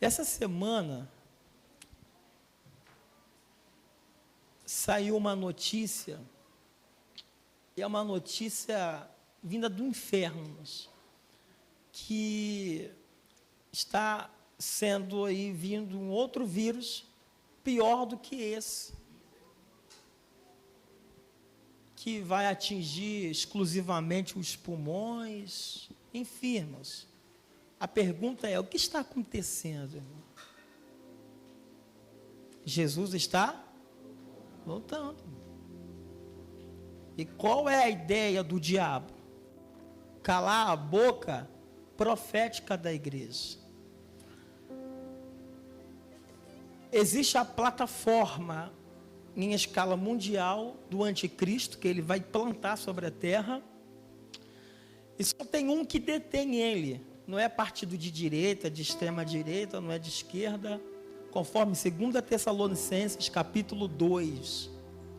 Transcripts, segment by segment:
Essa semana saiu uma notícia, e é uma notícia vinda do inferno, que está sendo aí vindo um outro vírus pior do que esse, que vai atingir exclusivamente os pulmões, enfim, irmãos. A pergunta é, o que está acontecendo, irmão? Jesus está voltando. E qual é a ideia do diabo? Calar a boca profética da igreja. Existe a plataforma em escala mundial do anticristo, que ele vai plantar sobre a terra, e só tem um que detém ele. Não é partido de direita, de extrema direita, não é de esquerda, conforme 2 Tessalonicenses, capítulo 2.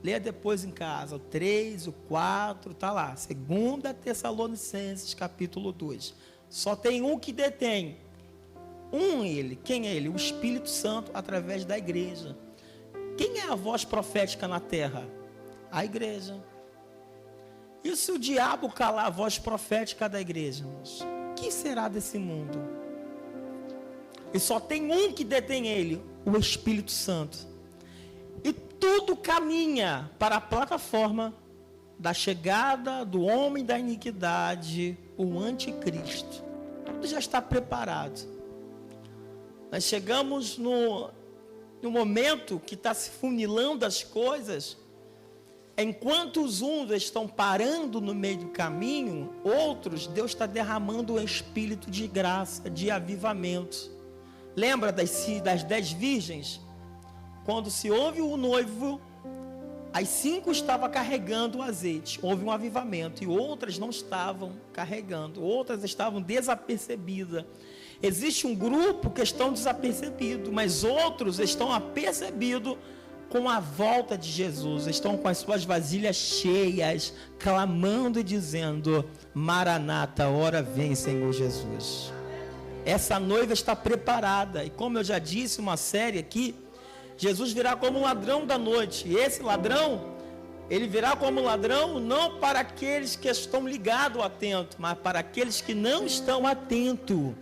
Leia depois em casa, o 3, o 4, está lá. 2 Tessalonicenses, capítulo 2. Só tem um que detém. Ele. Quem é ele? O Espírito Santo, através da igreja. Quem é a voz profética na terra? A igreja. E se o diabo calar a voz profética da igreja, irmãos? O que será desse mundo? E só tem um que detém ele, o Espírito Santo. E tudo caminha para a plataforma da chegada do homem da iniquidade, o anticristo. Tudo já está preparado. Nós chegamos no momento que está se funilando as coisas. Enquanto os uns estão parando no meio do caminho, outros, Deus está derramando um espírito de graça, de avivamento. Lembra das 10 virgens? Quando se ouve o noivo, as 5 estavam carregando o azeite, houve um avivamento, e outras não estavam carregando, outras estavam desapercebidas. Existe um grupo que estão desapercebidos, mas outros estão apercebidos com a volta de Jesus, estão com as suas vasilhas cheias, clamando e dizendo: Maranata, ora vem, Senhor Jesus. Essa noiva está preparada, e como eu já disse, uma série aqui, Jesus virá como um ladrão da noite, e esse ladrão, ele virá como ladrão não para aqueles que estão ligados, atentos, mas para aqueles que não estão atentos.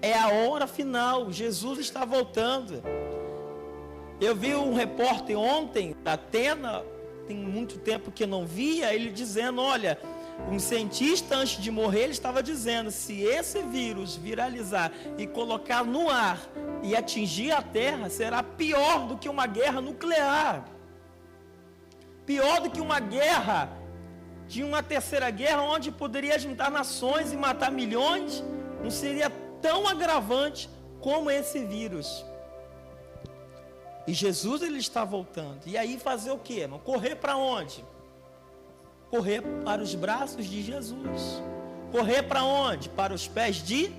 É a hora final, Jesus está voltando. Eu vi um repórter ontem, da Atena, tem muito tempo que não via, ele dizendo, olha, um cientista antes de morrer, ele estava dizendo, se esse vírus viralizar e colocar no ar e atingir a Terra, será pior do que uma guerra nuclear. Pior do que uma guerra, de uma terceira guerra, onde poderia juntar nações e matar milhões, não seria tão agravante como esse vírus. E Jesus, ele está voltando. E aí fazer o quê? Correr para onde? Correr para os braços de Jesus. Correr para onde? Para os pés de...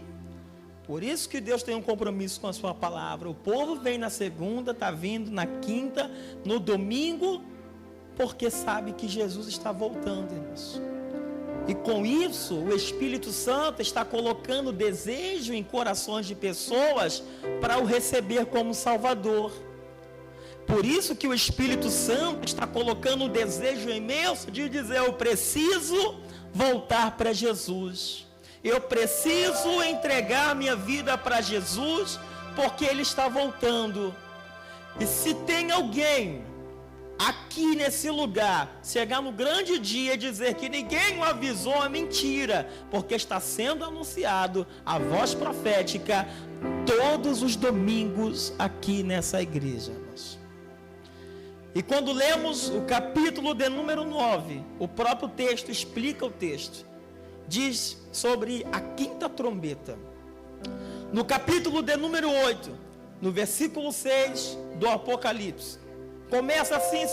Por isso que Deus tem um compromisso com a sua palavra. O povo vem na segunda, está vindo na quinta, no domingo, porque sabe que Jesus está voltando, irmãos. E com isso, o Espírito Santo está colocando desejo em corações de pessoas para o receber como Salvador. Por isso que o Espírito Santo está colocando um desejo imenso de dizer, eu preciso voltar para Jesus. Eu preciso entregar a minha vida para Jesus, porque Ele está voltando. E se tem alguém aqui nesse lugar, chegar no grande dia e dizer que ninguém o avisou, é mentira, porque está sendo anunciado a voz profética todos os domingos aqui nessa igreja. E quando lemos o capítulo de número 9, o próprio texto explica o texto, diz sobre a quinta trombeta. No capítulo de número 8, no versículo 6 do Apocalipse, começa assim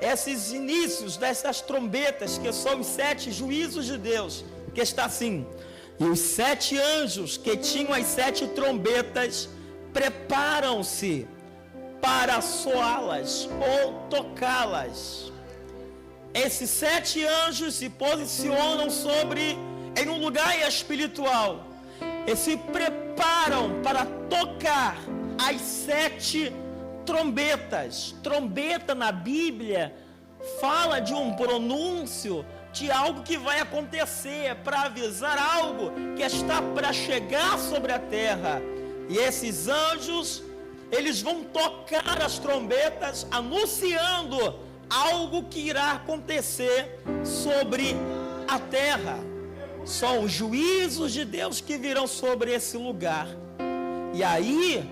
esses inícios dessas trombetas, que são os 7 juízos de Deus, que está assim: e os 7 anjos que tinham as 7 trombetas preparam-se para soá-las ou tocá-las. Esses 7 anjos se posicionam em um lugar espiritual, e se preparam para tocar as 7 trombetas. Trombeta na Bíblia fala de um pronúncio de algo que vai acontecer, para avisar algo que está para chegar sobre a terra. E esses anjos, eles vão tocar as trombetas, anunciando algo que irá acontecer sobre a terra. São os juízos de Deus que virão sobre esse lugar. E aí,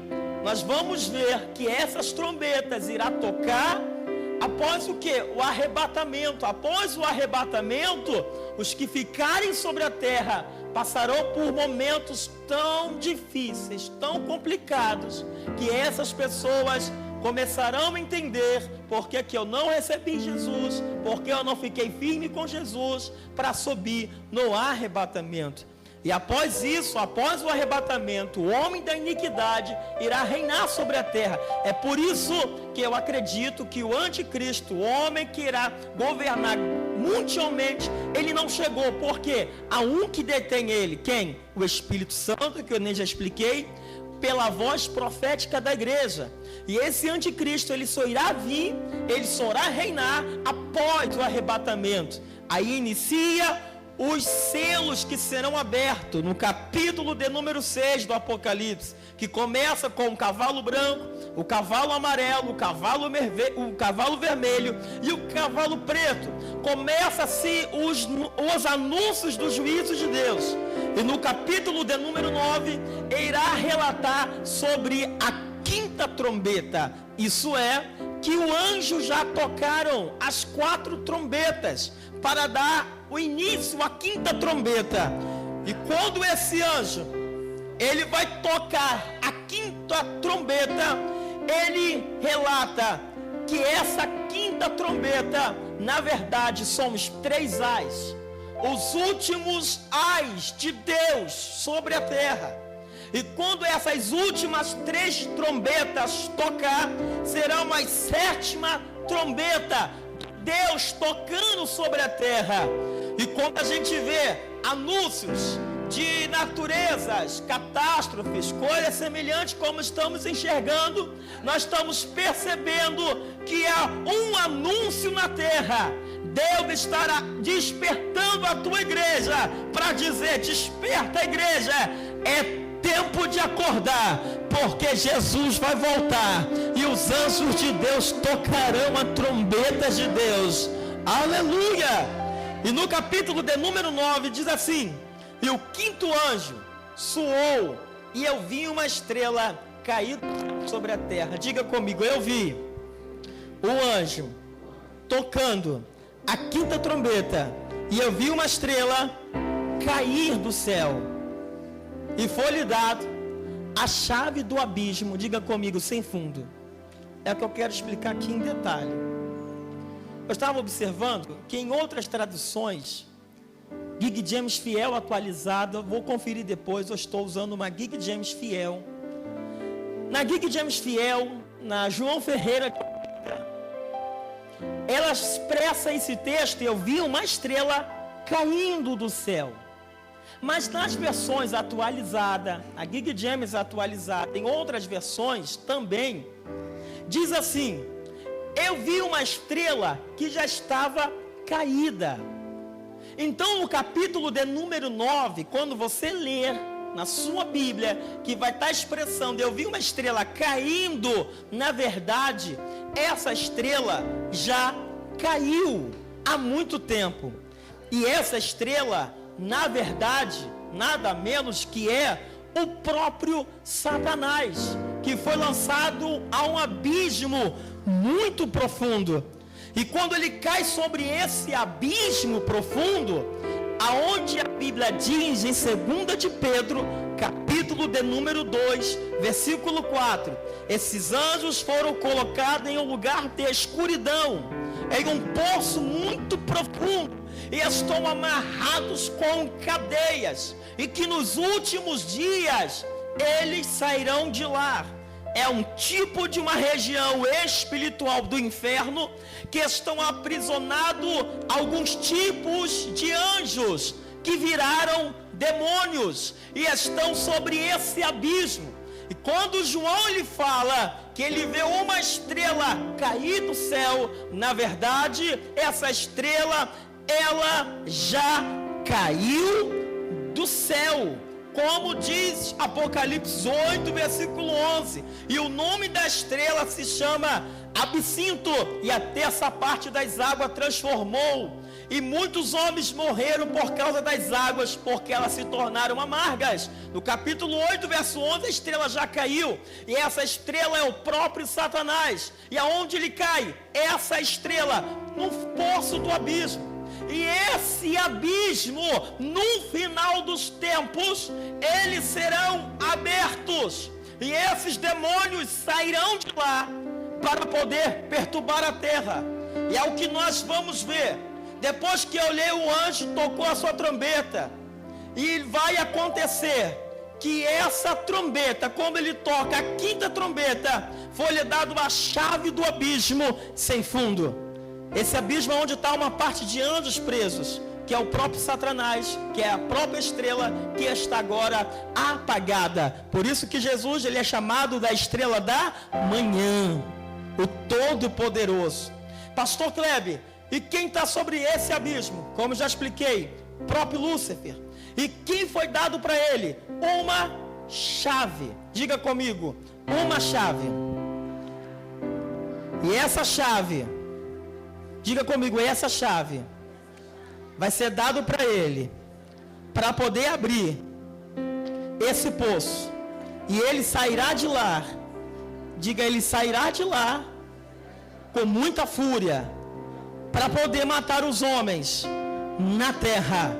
nós vamos ver que essas trombetas irá tocar após o que? O arrebatamento. Após o arrebatamento, os que ficarem sobre a terra passarão por momentos tão difíceis, tão complicados, que essas pessoas começarão a entender por que eu não recebi Jesus, porque eu não fiquei firme com Jesus para subir no arrebatamento. E após isso, após o arrebatamento, o homem da iniquidade irá reinar sobre a terra. É por isso que eu acredito que o anticristo, o homem que irá governar mundialmente, ele não chegou, porque há um que detém ele. Quem? O Espírito Santo, que eu nem já expliquei, pela voz profética da igreja. E esse anticristo, ele só irá vir, ele só irá reinar após o arrebatamento. Aí inicia os selos que serão abertos no capítulo de número 6 do Apocalipse, que começa com o cavalo branco, o cavalo amarelo, o cavalo vermelho e o cavalo preto. Começa-se os anúncios dos juízos de Deus. E no capítulo de número 9, irá relatar sobre a 5ª trombeta. Isso é, que o anjo já tocaram as 4 trombetas para dar o início à 5ª trombeta. E quando esse anjo, ele vai tocar a 5ª trombeta, ele relata que essa 5ª trombeta, na verdade, são os 3 ais, os últimos ais de Deus sobre a terra. E quando essas últimas 3 trombetas tocar, será uma 7ª trombeta, Deus tocando sobre a terra. E quando a gente vê anúncios de naturezas, catástrofes, coisas semelhantes como estamos enxergando, nós estamos percebendo que há um anúncio na terra. Deus estará despertando a tua igreja para dizer: desperta, igreja, é tempo de acordar, porque Jesus vai voltar e os anjos de Deus tocarão a trombeta de Deus. Aleluia! E no capítulo de número 9 diz assim: e o 5º anjo soou, e eu vi uma estrela cair sobre a terra. Diga comigo: eu vi o anjo tocando a 5ª trombeta, e eu vi uma estrela cair do céu, e foi-lhe dado a chave do abismo. Diga comigo: sem fundo. É o que eu quero explicar aqui em detalhe. Eu estava observando que em outras traduções, King James Fiel atualizada, vou conferir depois, eu estou usando uma King James Fiel. Na King James Fiel, na João Ferreira, ela expressa esse texto: eu vi uma estrela caindo do céu. Mas nas versões atualizadas, a King James atualizada, em outras versões também, diz assim: eu vi uma estrela que já estava caída. Então, no capítulo de número 9, quando você ler na sua Bíblia, que vai estar a expressão de eu vi uma estrela caindo, na verdade, essa estrela já caiu há muito tempo. E essa estrela, na verdade, nada menos que é o próprio Satanás, que foi lançado a um abismo muito profundo. E quando ele cai sobre esse abismo profundo, aonde a Bíblia diz em 2 de Pedro, capítulo de número 2, versículo 4, esses anjos foram colocados em um lugar de escuridão, em um poço muito profundo, e estão amarrados com cadeias, e que nos últimos dias eles sairão de lá. É um tipo de uma região espiritual do inferno, que estão aprisionados alguns tipos de anjos que viraram demônios e estão sobre esse abismo. E quando João lhe fala que ele vê uma estrela cair do céu, na verdade, essa estrela, ela já caiu do céu. Como diz Apocalipse 8, versículo 11. E o nome da estrela se chama Absinto, e a terça parte das águas transformou. E muitos homens morreram por causa das águas, porque elas se tornaram amargas. No capítulo 8, verso 11, a estrela já caiu. E essa estrela é o próprio Satanás. E aonde ele cai? Essa estrela, no poço do abismo. E esse abismo, no final dos tempos, eles serão abertos. E esses demônios sairão de lá para poder perturbar a terra. E é o que nós vamos ver. Depois que eu li, o anjo tocou a sua trombeta. E vai acontecer que essa trombeta, quando ele toca a quinta trombeta, foi-lhe dado a chave do abismo sem fundo. Esse abismo é onde está uma parte de anjos presos, que é o próprio Satanás, que é a própria estrela que está agora apagada. Por isso que Jesus, ele é chamado da estrela da manhã, o Todo-Poderoso. Pastor Kleber, e quem está sobre esse abismo? Como já expliquei, o próprio Lúcifer. E quem foi dado para ele? Uma chave. Diga comigo, uma chave. E essa chave, diga comigo, essa chave vai ser dado para ele, para poder abrir esse poço. E ele sairá de lá. Diga, ele sairá de lá com muita fúria, para poder matar os homens na terra.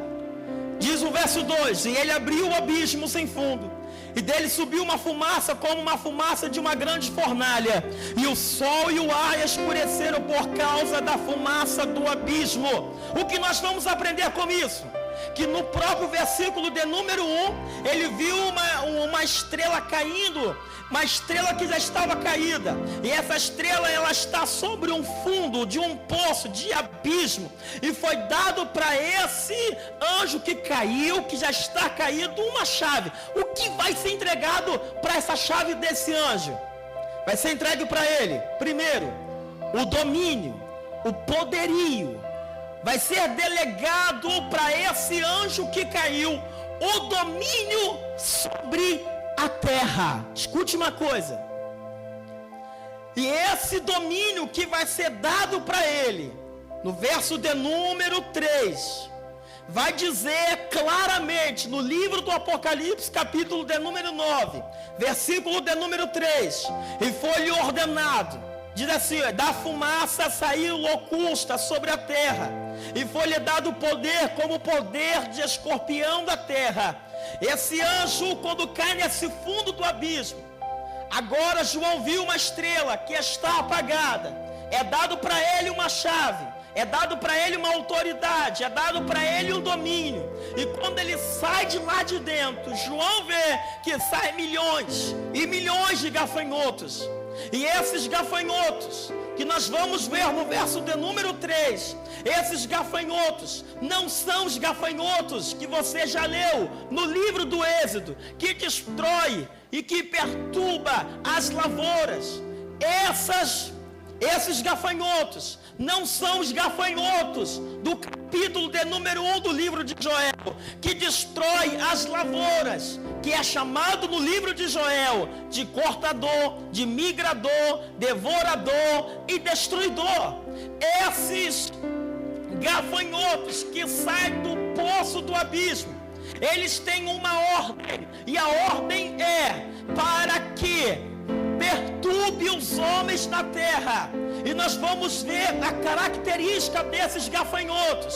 Diz o verso 2: e ele abriu o abismo sem fundo, e dele subiu uma fumaça como uma fumaça de uma grande fornalha, e o sol e o ar escureceram por causa da fumaça do abismo. O que nós vamos aprender com isso? Que no próprio versículo de número 1, ele viu uma estrela caindo, uma estrela que já estava caída, e essa estrela, ela está sobre um fundo de um poço, de abismo, e foi dado para esse anjo que caiu, que já está caído, uma chave. O que vai ser entregado para essa chave desse anjo? Vai ser entregue para ele, primeiro, o domínio, o poderio. Vai ser delegado para esse anjo que caiu o domínio sobre a terra. Escute uma coisa. E esse domínio que vai ser dado para ele, no verso de número 3, vai dizer claramente no livro do Apocalipse, capítulo de número 9, versículo de número 3: e foi-lhe ordenado, diz assim, da fumaça saiu locusta sobre a terra, e foi-lhe dado poder como o poder de escorpião da terra. Esse anjo, quando cai nesse fundo do abismo, agora João viu uma estrela que está apagada. É dado para ele uma chave, é dado para ele uma autoridade, é dado para ele um domínio. E quando ele sai de lá de dentro, João vê que saem milhões e milhões de gafanhotos. E esses gafanhotos, que nós vamos ver no verso de número 3, esses gafanhotos não são os gafanhotos que você já leu no livro do Êxodo, que destrói e que perturba as lavouras. Esses gafanhotos não são os gafanhotos do capítulo de número 1 do livro de Joel, que destrói as lavouras, que é chamado no livro de Joel de cortador, de migrador, devorador e destruidor. Esses gafanhotos que saem do poço do abismo, eles têm uma ordem, e a ordem é para que perturbe os homens na terra. E nós vamos ver a característica desses gafanhotos.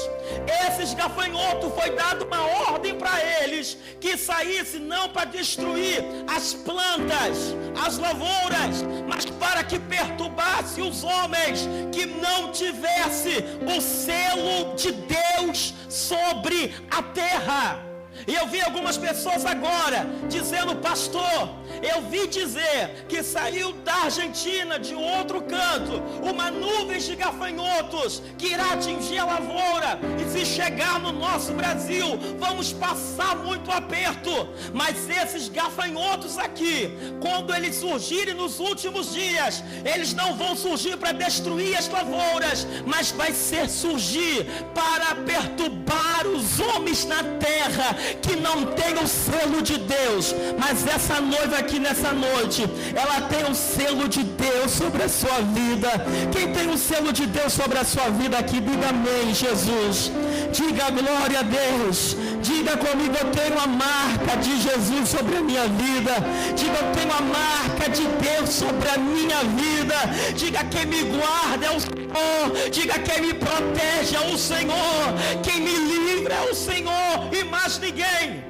Esses gafanhotos foi dado uma ordem para eles, que saísse não para destruir as plantas, as lavouras, mas para que perturbasse os homens, que não tivesse o selo de Deus sobre a terra. E eu vi algumas pessoas agora dizendo: pastor, eu vi dizer que saiu da Argentina, de outro canto, uma nuvem de gafanhotos que irá atingir a lavoura, e se chegar no nosso Brasil, vamos passar muito aperto. Mas esses gafanhotos aqui, quando eles surgirem nos últimos dias, eles não vão surgir para destruir as lavouras, mas vai surgir para perturbar os homens na terra que não tem o selo de Deus. Mas essa noiva aqui nessa noite, ela tem o selo de Deus sobre a sua vida. Quem tem o selo de Deus sobre a sua vida aqui, diga amém, Jesus. Diga glória a Deus. Diga comigo: eu tenho a marca de Jesus sobre a minha vida. Diga: eu tenho a marca de Deus sobre a minha vida. Diga: quem me guarda é o Senhor. Diga: quem me protege é o Senhor. Quem me livra é o Senhor e mais ninguém.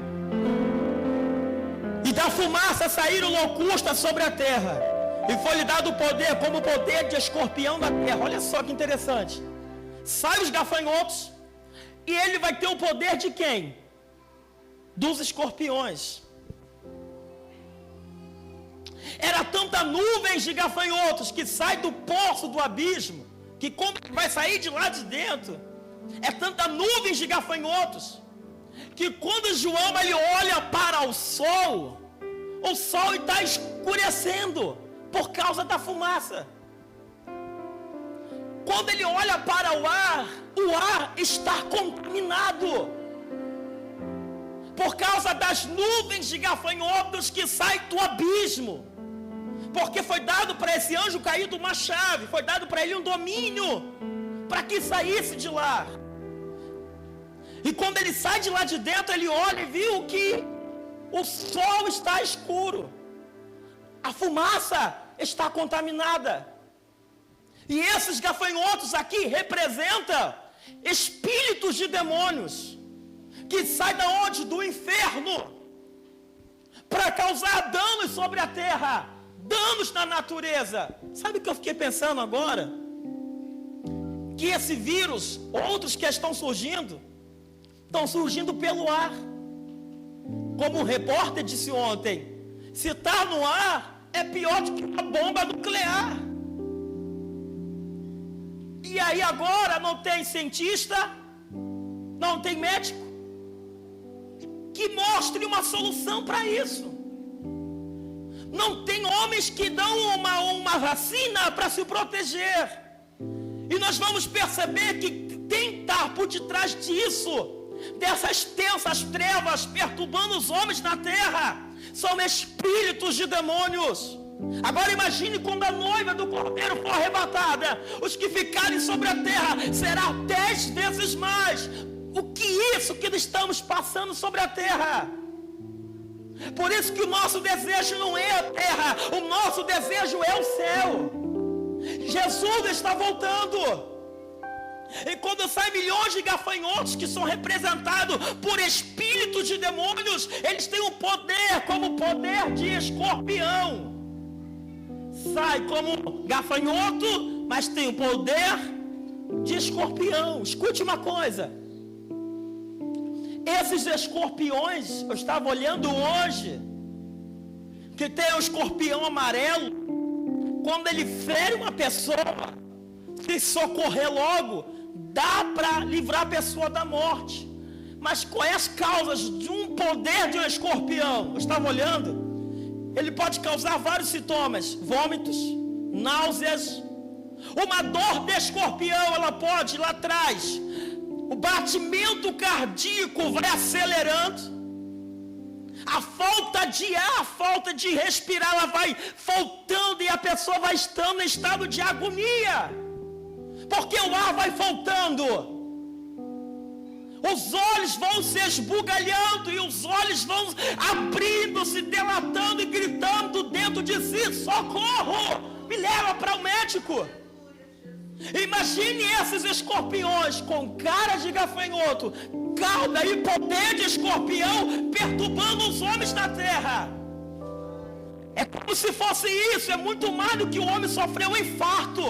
E da fumaça saíram locustas sobre a terra, e foi-lhe dado o poder como o poder de escorpião da terra. Olha só que interessante. Sai os gafanhotos, e ele vai ter o poder de quem? Dos escorpiões. Era tanta nuvem de gafanhotos que sai do poço do abismo, que como vai sair de lá de dentro, é tanta nuvem de gafanhotos, que quando João ele olha para o sol está escurecendo por causa da fumaça. Quando ele olha para o ar está contaminado por causa das nuvens de gafanhotos que saem do abismo. Porque foi dado para esse anjo caído uma chave, foi dado para ele um domínio, para que saísse de lá. E quando ele sai de lá de dentro, ele olha e viu que o sol está escuro, a fumaça está contaminada. E esses gafanhotos aqui representam espíritos de demônios, que saem da onde? Do inferno, para causar danos sobre a terra, danos na natureza. Sabe o que eu fiquei pensando agora? Que esse vírus, outros que estão surgindo pelo ar. Como o repórter disse ontem, se está no ar, é pior do que uma bomba nuclear. E aí agora não tem cientista, não tem médico que mostre uma solução para isso. Não tem homens que dão uma vacina para se proteger. E nós vamos perceber que quem está por detrás disso, dessas tensas trevas perturbando os homens na terra, são espíritos de demônios. Agora imagine quando a noiva do Cordeiro for arrebatada, os que ficarem sobre a terra será 10 vezes mais. O que isso que estamos passando sobre a terra? Por isso que o nosso desejo não é a terra, o nosso desejo é o céu. Jesus está voltando. E quando saem milhões de gafanhotos que são representados por espíritos de demônios, eles têm um poder como o poder de escorpião. Sai como gafanhoto, mas tem o poder de escorpião. Escute uma coisa. Esses escorpiões, eu estava olhando hoje, que tem o escorpião amarelo, quando ele fere uma pessoa, se socorrer logo, dá para livrar a pessoa da morte. Mas quais as causas de um poder de um escorpião? Eu estava olhando, ele pode causar vários sintomas: vômitos, náuseas, uma dor de escorpião, ela pode lá atrás, o batimento cardíaco vai acelerando, a falta de ar, a falta de respirar, ela vai faltando e a pessoa vai estando em estado de agonia, porque o ar vai faltando, os olhos vão se esbugalhando e os olhos vão abrindo, se dilatando e gritando dentro de si: socorro, me leva para o médico. Imagine esses escorpiões com cara de gafanhoto, cauda e poder de escorpião perturbando os homens na terra. É como se fosse isso. É muito mais do que o homem sofrer um infarto,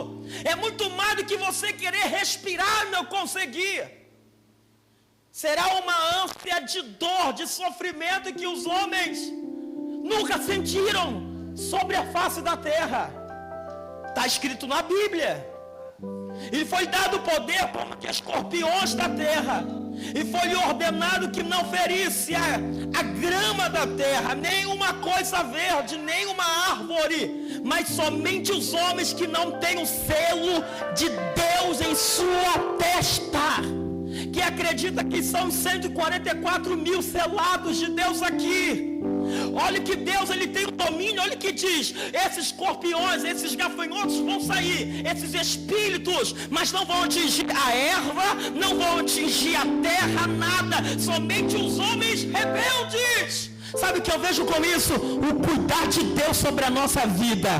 é muito mais do que você querer respirar e não conseguir. Será uma ânsia de dor, de sofrimento que os homens nunca sentiram sobre a face da terra. Está escrito na Bíblia. E foi dado poder como que escorpiões da terra. E foi ordenado que não ferisse a grama da terra, nem uma coisa verde, nem uma árvore, mas somente os homens que não têm o selo de Deus em sua testa, que acredita que são 144 mil selados de Deus aqui. Olha que Deus, ele tem o domínio. Olha o que diz: esses escorpiões, esses gafanhotos vão sair, esses espíritos, mas não vão atingir a erva, não vão atingir a terra, nada, somente os homens rebeldes. Sabe o que eu vejo com isso? O cuidar de Deus sobre a nossa vida.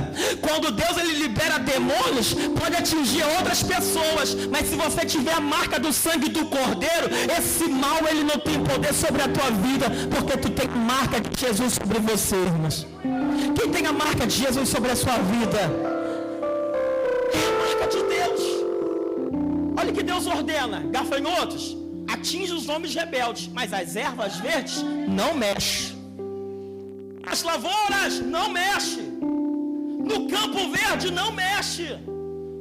Quando Deus ele libera demônios, pode atingir outras pessoas, mas se você tiver a marca do sangue do Cordeiro, esse mal ele não tem poder sobre a tua vida, porque tu tem a marca de Jesus sobre você, irmãos. Quem tem a marca de Jesus sobre a sua vida? É a marca de Deus. Olha o que Deus ordena: gafanhotos, atinge os homens rebeldes, mas as ervas verdes não mexe. As lavouras não mexe, no campo verde não mexe,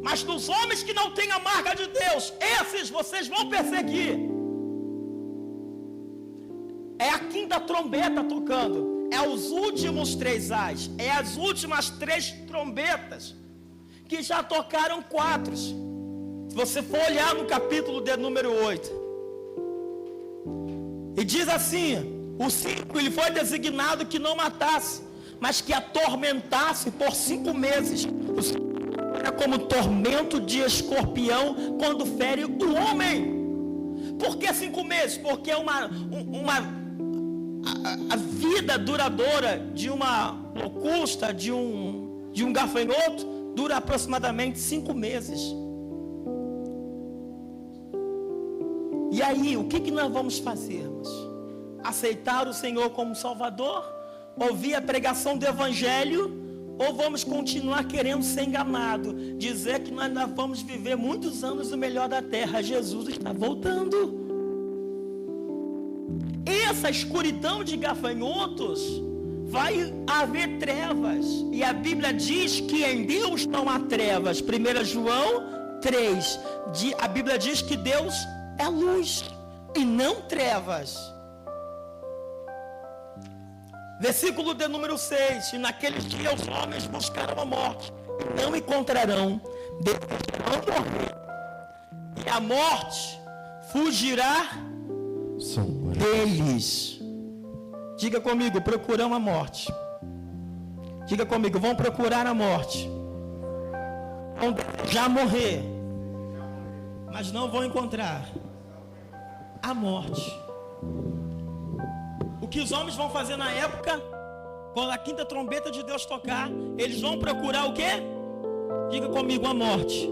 mas nos homens que não têm a marca de Deus, esses vocês vão perseguir. É a quinta trombeta tocando, é os últimos 3 ais, é as últimas 3 trombetas, que já tocaram 4. Se você for olhar no capítulo de número 8, e diz assim: o 5, ele foi designado que não matasse, mas que atormentasse por 5 meses. Era como tormento de escorpião quando fere o homem. Por que 5 meses? Porque a vida duradoura de uma locusta, de um gafanhoto, dura aproximadamente 5 meses. E aí, o que nós vamos fazer, irmãos? Aceitar o Senhor como Salvador? Ouvir a pregação do Evangelho? Ou vamos continuar querendo ser enganado? Dizer que nós vamos viver muitos anos no melhor da terra. Jesus está voltando. Essa escuridão de gafanhotos, vai haver trevas. E a Bíblia diz que em Deus não há trevas. 1 João 3. A Bíblia diz que Deus é luz e não trevas. Versículo de número 6: e naqueles dias os homens buscarão a morte, e não encontrarão, desejarão morrer, e a morte fugirá deles. Diga comigo: procurão a morte. Diga comigo: vão procurar a morte, vão desejar morrer, mas não vão encontrar a morte. O que os homens vão fazer na época, quando a quinta trombeta de Deus tocar, eles vão procurar o quê? Diga comigo: a morte.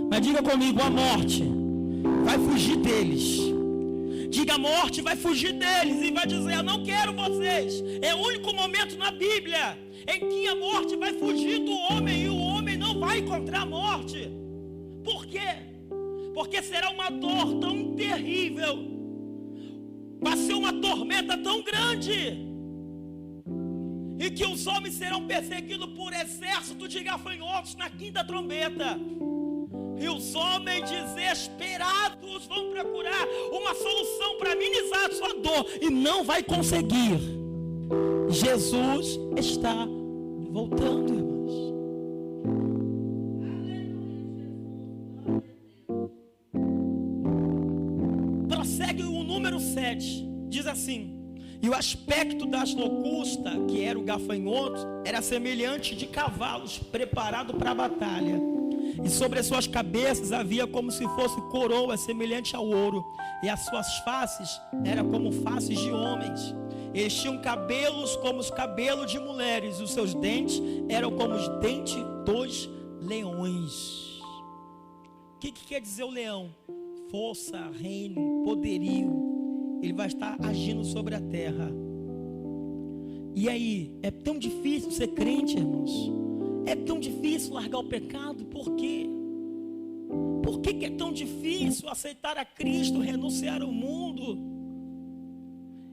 Mas diga comigo: a morte vai fugir deles. Diga: a morte vai fugir deles e vai dizer: eu não quero vocês. É o único momento na Bíblia em que a morte vai fugir do homem e o homem não vai encontrar a morte. Por quê? Porque será uma dor tão terrível, vai ser uma tormenta tão grande, e que os homens serão perseguidos por exército de gafanhotos na quinta trombeta. E os homens desesperados vão procurar uma solução para amenizar a sua dor, e não vai conseguir. Jesus está voltando, irmãos. Prossegue o número 7, diz assim: e o aspecto das locustas, que era o gafanhoto, era semelhante de cavalos preparados para a batalha. E sobre as suas cabeças havia como se fosse coroa semelhante ao ouro, e as suas faces eram como faces de homens. Eles tinham cabelos como os cabelos de mulheres, e os seus dentes eram como os dentes dos leões. O que quer dizer o leão? Força, reino, poderio. Ele vai estar agindo sobre a terra. E aí, é tão difícil ser crente, irmãos? É tão difícil largar o pecado? Por quê? Por Por que é tão difícil aceitar a Cristo, renunciar ao mundo?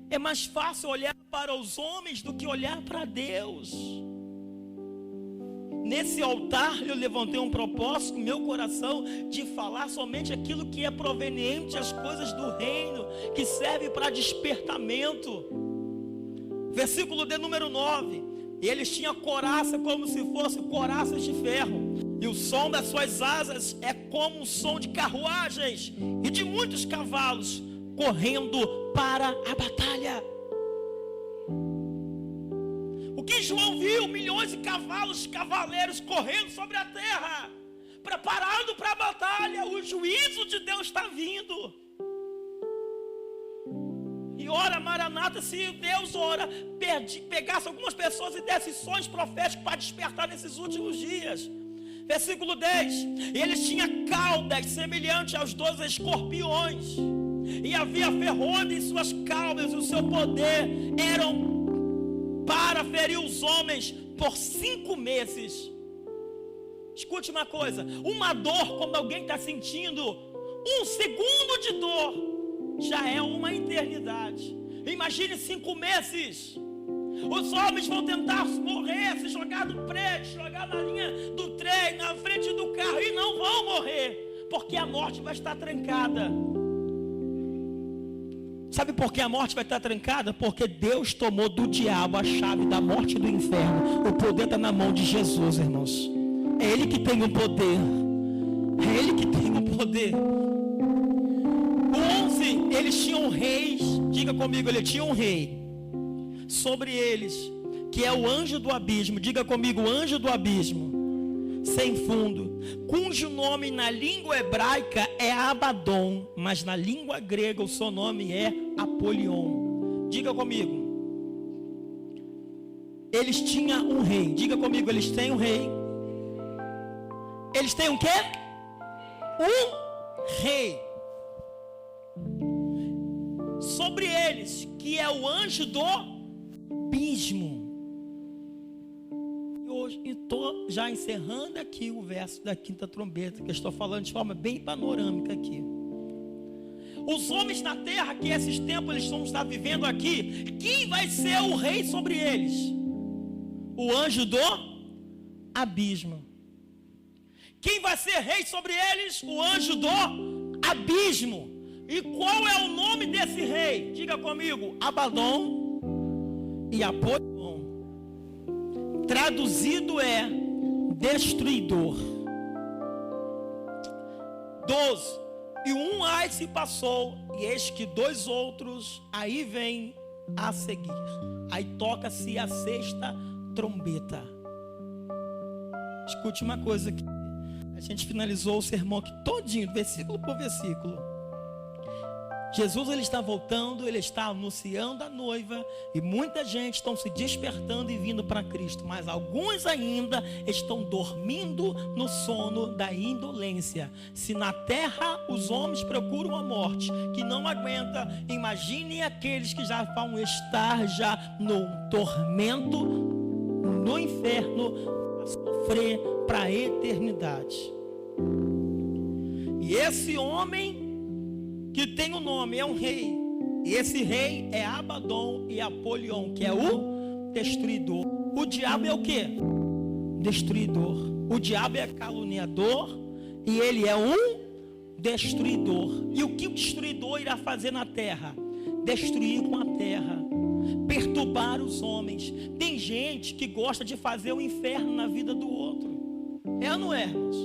É mais fácil olhar para os homens do que olhar para Deus. Nesse altar eu levantei um propósito no meu coração de falar somente aquilo que é proveniente às coisas do reino, que serve para despertamento. Versículo de número 9. Eles tinham couraça como se fossem couraças de ferro, e o som das suas asas é como um som de carruagens e de muitos cavalos correndo para a batalha. O que João viu? Milhões de cavalos, cavaleiros correndo sobre a terra, preparado para a batalha. O juízo de Deus está vindo. E ora, Maranata, se Deus pegasse algumas pessoas e desse sonhos proféticos para despertar nesses últimos dias. Versículo 10. Eles tinham caudas semelhantes aos 12 escorpiões, e havia ferrolhos em suas caudas, e o seu poder eram para ferir os homens por 5 meses. Escute uma coisa, uma dor, quando alguém está sentindo 1 segundo de dor, já é uma eternidade. Imagine 5 meses. Os homens vão tentar morrer, se jogar do prédio, jogar na linha do trem, na frente do carro, e não vão morrer, porque a morte vai estar trancada. Sabe por que a morte vai estar trancada? Porque Deus tomou do diabo a chave da morte e do inferno. O poder está na mão de Jesus, irmãos. É Ele que tem o poder. É Ele que tem o poder. 11, eles tinham reis. Diga comigo, ele tinha um rei sobre eles, que é o anjo do abismo. Diga comigo, o anjo do abismo, sem fundo, cujo nome na língua hebraica é Abaddon, mas na língua grega o seu nome é Apolion. Diga comigo, eles tinham um rei. Diga comigo, eles têm um rei. Eles têm um quê? Um rei sobre eles, que é o anjo do abismo. E estou já encerrando aqui o verso da 5ª trombeta, que eu estou falando de forma bem panorâmica aqui. Os homens na terra, que esses tempos eles vão estar vivendo aqui, quem vai ser o rei sobre eles? O anjo do abismo. Quem vai ser rei sobre eles? O anjo do abismo. E qual é o nome desse rei? Diga comigo, Abaddon e Apolion. Traduzido é destruidor. 12. E um ai se passou, e eis que 2 outros aí vêm a seguir. Aí toca-se a 6ª trombeta. Escute uma coisa aqui. A gente finalizou o sermão aqui todinho, versículo por versículo. Jesus, ele está voltando, ele está anunciando a noiva, e muita gente está se despertando e vindo para Cristo, mas alguns ainda estão dormindo no sono da indolência. Se na terra os homens procuram a morte, que não aguenta, imagine aqueles que já vão estar já no tormento, no inferno, a sofrer para a eternidade. E esse homem que tem um nome, é um rei, e esse rei é Abaddon e Apolion, que é o destruidor. O diabo é o que? Destruidor. O diabo é caluniador, e ele é um destruidor. E o que o destruidor irá fazer na terra? Destruir com a terra, perturbar os homens. Tem gente que gosta de fazer o inferno na vida do outro. É ou não é, irmãos?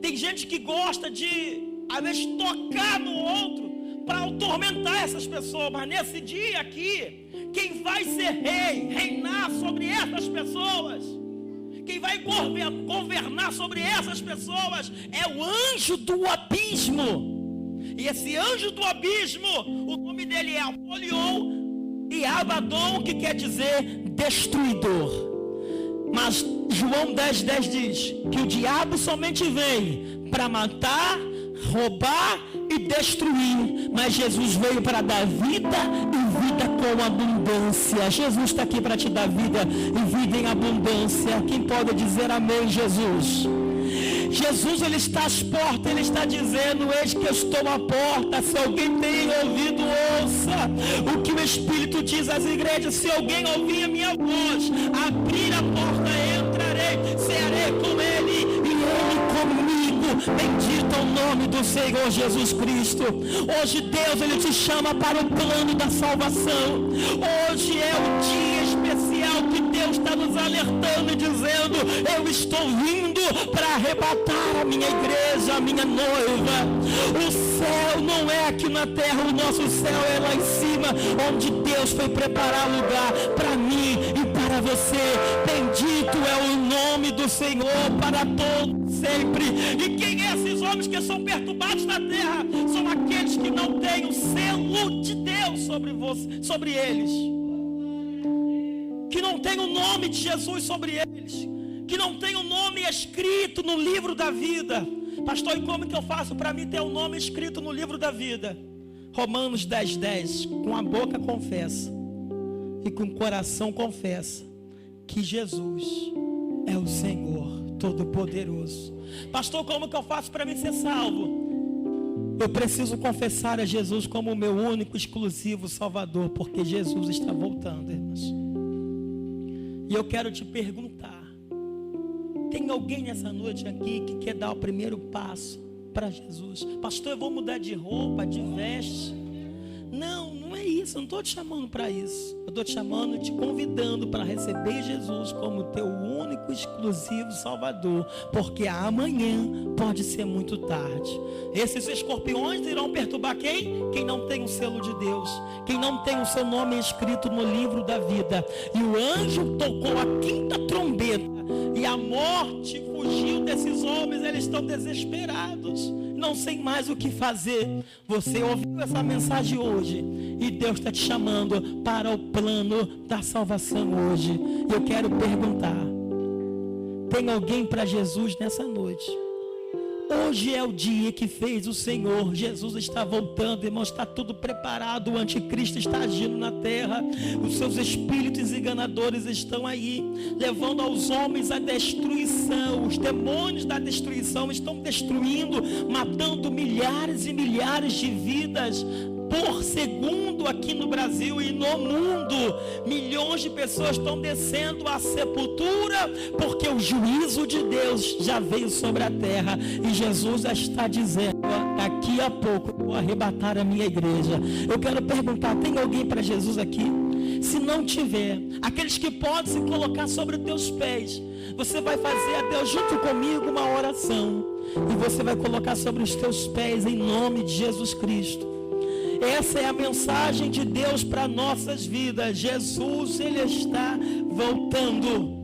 Tem gente que gosta de, às vezes, tocar no outro para atormentar essas pessoas. Mas nesse dia aqui, quem vai ser rei, reinar sobre essas pessoas, quem vai governar sobre essas pessoas é o anjo do abismo. E esse anjo do abismo, o nome dele é Apolion e Abaddon, que quer dizer destruidor. Mas João 10:10 diz que o diabo somente vem para matar, roubar e destruir, mas Jesus veio para dar vida e vida com abundância. Jesus está aqui para te dar vida e vida em abundância. Quem pode dizer amém, Jesus? Jesus, ele está às portas, ele está dizendo: eis que eu estou à porta, se alguém tem ouvido, ouça o que o Espírito diz às igrejas. Se alguém ouvir a minha voz, abrir a porta, entrarei, cearei com ele e ele comigo. Bendito é o nome do Senhor Jesus Cristo. Hoje Deus, ele te chama para o plano da salvação. Hoje é o dia especial que Deus está nos alertando e dizendo: eu estou vindo para arrebatar a minha igreja, a minha noiva. O céu não é aqui na terra, o nosso céu é lá em cima, onde Deus foi preparar lugar para mim e para você. Bendito é o nome do Senhor para todos sempre. E quem é esses homens que são perturbados na terra? São aqueles que não têm o selo de Deus sobre eles, que não tem o nome de Jesus sobre eles, que não tem o nome escrito no livro da vida. Pastor, e como que eu faço para mim ter o nome escrito no livro da vida? Romanos 10:10, com a boca confessa e com o coração confessa que Jesus é o Senhor Todo-Poderoso. Pastor, como que eu faço para mim ser salvo? Eu preciso confessar a Jesus como o meu único, exclusivo Salvador, porque Jesus está voltando, irmãos. E eu quero te perguntar: tem alguém nessa noite aqui que quer dar o primeiro passo para Jesus? Pastor, eu vou mudar de roupa, de veste. Não, não é isso, eu não estou te chamando para isso. Eu estou te chamando, te convidando para receber Jesus como teu único, exclusivo Salvador, porque amanhã pode ser muito tarde. Esses escorpiões irão perturbar quem? Quem não tem o selo de Deus, quem não tem o seu nome escrito no livro da vida. E o anjo tocou a quinta trombeta e a morte fugiu desses homens. Eles estão desesperados, não sei mais o que fazer. Você ouviu essa mensagem hoje e Deus está te chamando para o plano da salvação hoje. Eu quero perguntar: tem alguém para Jesus nessa noite? Hoje é o dia que fez o Senhor. Jesus está voltando, irmão, está tudo preparado. O anticristo está agindo na terra. Os seus espíritos enganadores estão aí, levando aos homens a destruição. Os demônios da destruição estão destruindo, matando milhares e milhares de vidas por segundo aqui no Brasil e no mundo. Milhões de pessoas estão descendo à sepultura, porque o juízo de Deus já veio sobre a terra. E Jesus já está dizendo: daqui a pouco eu vou arrebatar a minha igreja. Eu quero perguntar: tem alguém para Jesus aqui? Se não tiver, aqueles que podem se colocar sobre os teus pés, você vai fazer a Deus junto comigo uma oração, e você vai colocar sobre os teus pés em nome de Jesus Cristo. Essa é a mensagem de Deus para nossas vidas. Jesus, ele está voltando.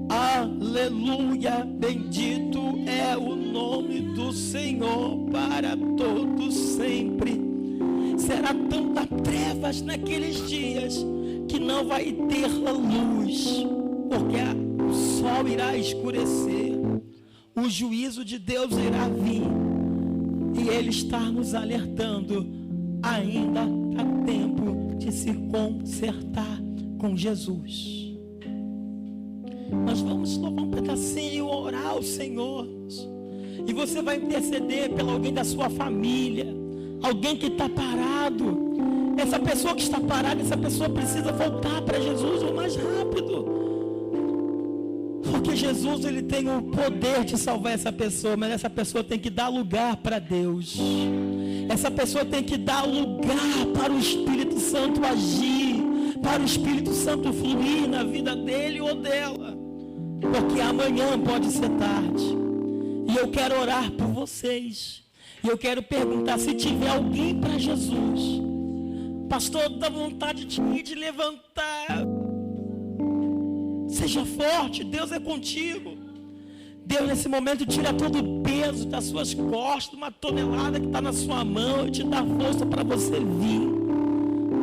Aleluia, bendito é o nome do Senhor para todos sempre. Será tanta trevas naqueles dias que não vai ter a luz, porque o sol irá escurecer, o juízo de Deus irá vir, e ele está nos alertando: ainda há tempo de se consertar com Jesus. Nós vamos louvar um pedacinho, orar ao Senhor, e você vai interceder pelo alguém da sua família, alguém que está parado. Essa pessoa que está parada, essa pessoa precisa voltar para Jesus o mais rápido, porque Jesus, ele tem o poder de salvar essa pessoa, mas essa pessoa tem que dar lugar para Deus. Essa pessoa tem que dar lugar para o Espírito Santo agir, para o Espírito Santo fluir na vida dele ou dela, porque amanhã pode ser tarde. E eu quero orar por vocês, e eu quero perguntar: se tiver alguém para Jesus, pastor, dá vontade de levantar, seja forte, Deus é contigo. Deus, nesse momento, tira todo o peso das suas costas, uma tonelada que está na sua mão, e te dá força para você vir,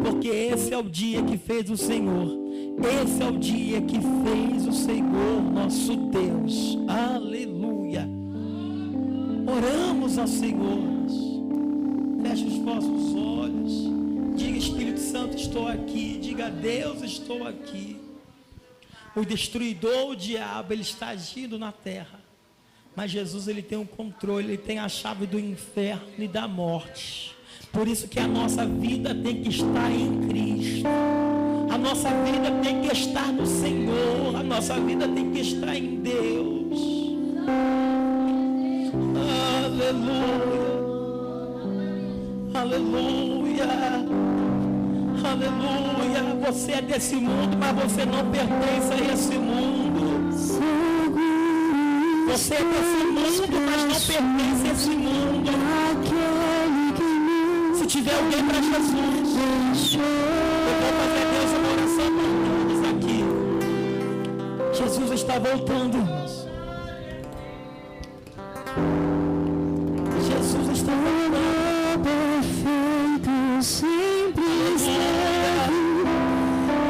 porque esse é o dia que fez o Senhor. Esse é o dia que fez o Senhor nosso Deus. Aleluia. Oramos ao Senhor. Feche os vossos olhos. Diga: Espírito Santo, estou aqui. Diga: Deus, estou aqui. O destruidor, o diabo, ele está agindo na terra. Mas Jesus, ele tem o controle, ele tem a chave do inferno e da morte. Por isso que a nossa vida tem que estar em Cristo. A nossa vida tem que estar no Senhor. A nossa vida tem que estar em Deus. Aleluia. Aleluia. Aleluia. Você é desse mundo, mas você não pertence a esse mundo. Você é desse mundo, mas não pertence a esse mundo. Se tiver alguém para Jesus, eu vou fazer Deus uma oração por todos aqui. Jesus está voltando, irmãos. Jesus está voltando. Perfeito sempre esteve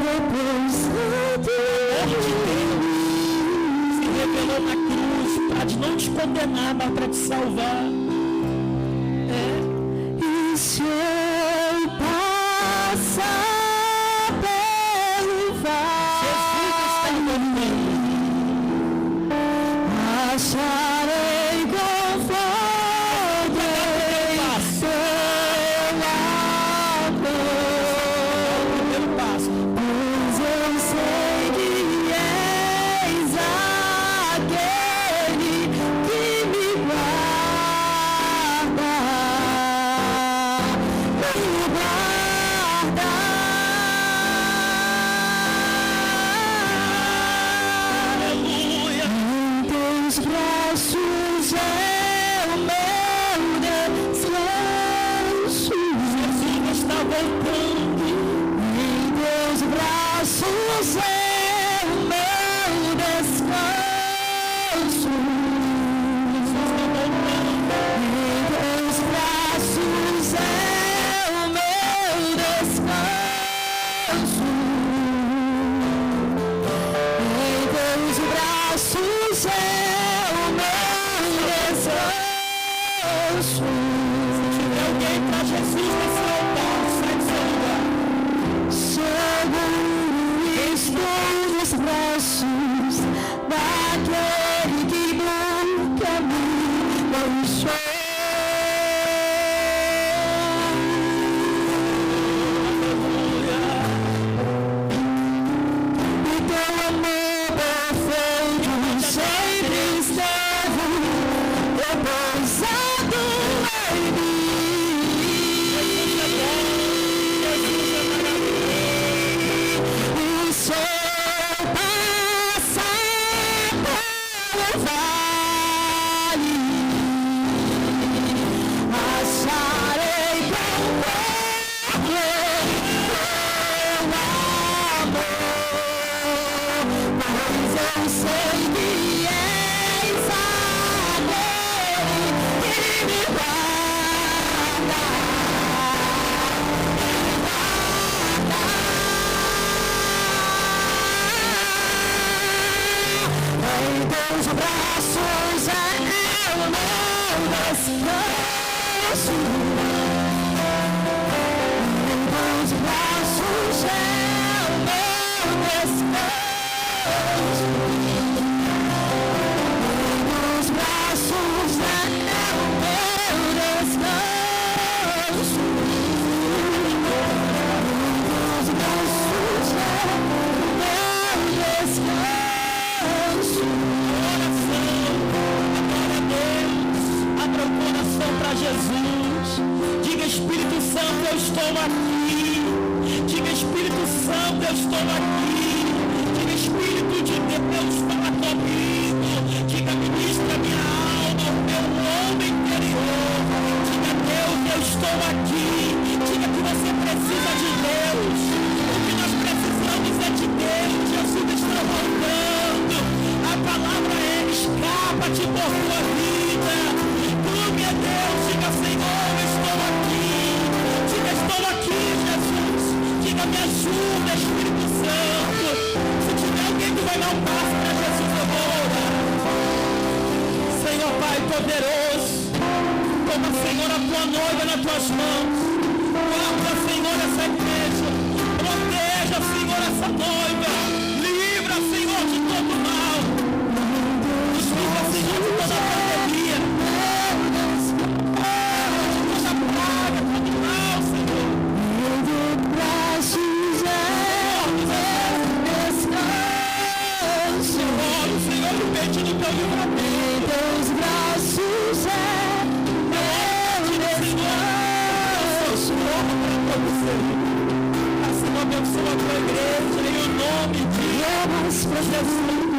repousado. Se revelou na cruz para não te condenar, mas para te salvar. E se eu passar pelo vale, acharei conforto em teu amor, pois eu sei que és aquele que me guarda, me guarda. Aleluia. Em teus braços é o meu descanso. Jesus está voltando. Em teus braços é o meu descanso. Em teus braços é o meu descanso. Em teus braços é o meu descanso. Se tiver alguém para Jesus nesse altar, sai do seu lugar. Seguro estou nos braços daquele que nunca me deixou. E teu amor perfeito sempre esteve repousado em mim. E se eu passar pelo vale, acharei conforto em teu amor, pois eu sei que és aquele que me guarda, em teus braços é o meu descanso. Em teus braços é o meu descanso. Em teus braços é o meu descanso. Em teus braços é o meu descanso. Abra o coração para Jesus. Diga, Espírito Santo, eu estou aqui. Diga, Espírito Santo, eu estou aqui. Diga, Espírito de Deus, fala comigo. Diga, ministra minha alma, o meu homem interior. Diga, Deus, eu estou aqui. Diga que você precisa de Deus. O que nós precisamos é de Deus. Jesus está voltando. A palavra é: escapa-te por tua vida. Clame a Deus. Diga, Senhor, eu estou aqui. Diga, estou aqui, Jesus. Diga, me ajuda, Espírito Santo. Se tiver alguém que vai dar um passo para Jesus, eu vou orar. Senhor Pai poderoso, toma, Senhor, a tua noiva nas tuas mãos. Guarda, Senhor, essa igreja. Proteja, Senhor, essa noiva. Livra, Senhor, de todo mal. Nos livra, Senhor, de toda noite do teu livramento. Em teus braços é meu descanso. Assim abençoa a tua igreja em o nome de Jesus.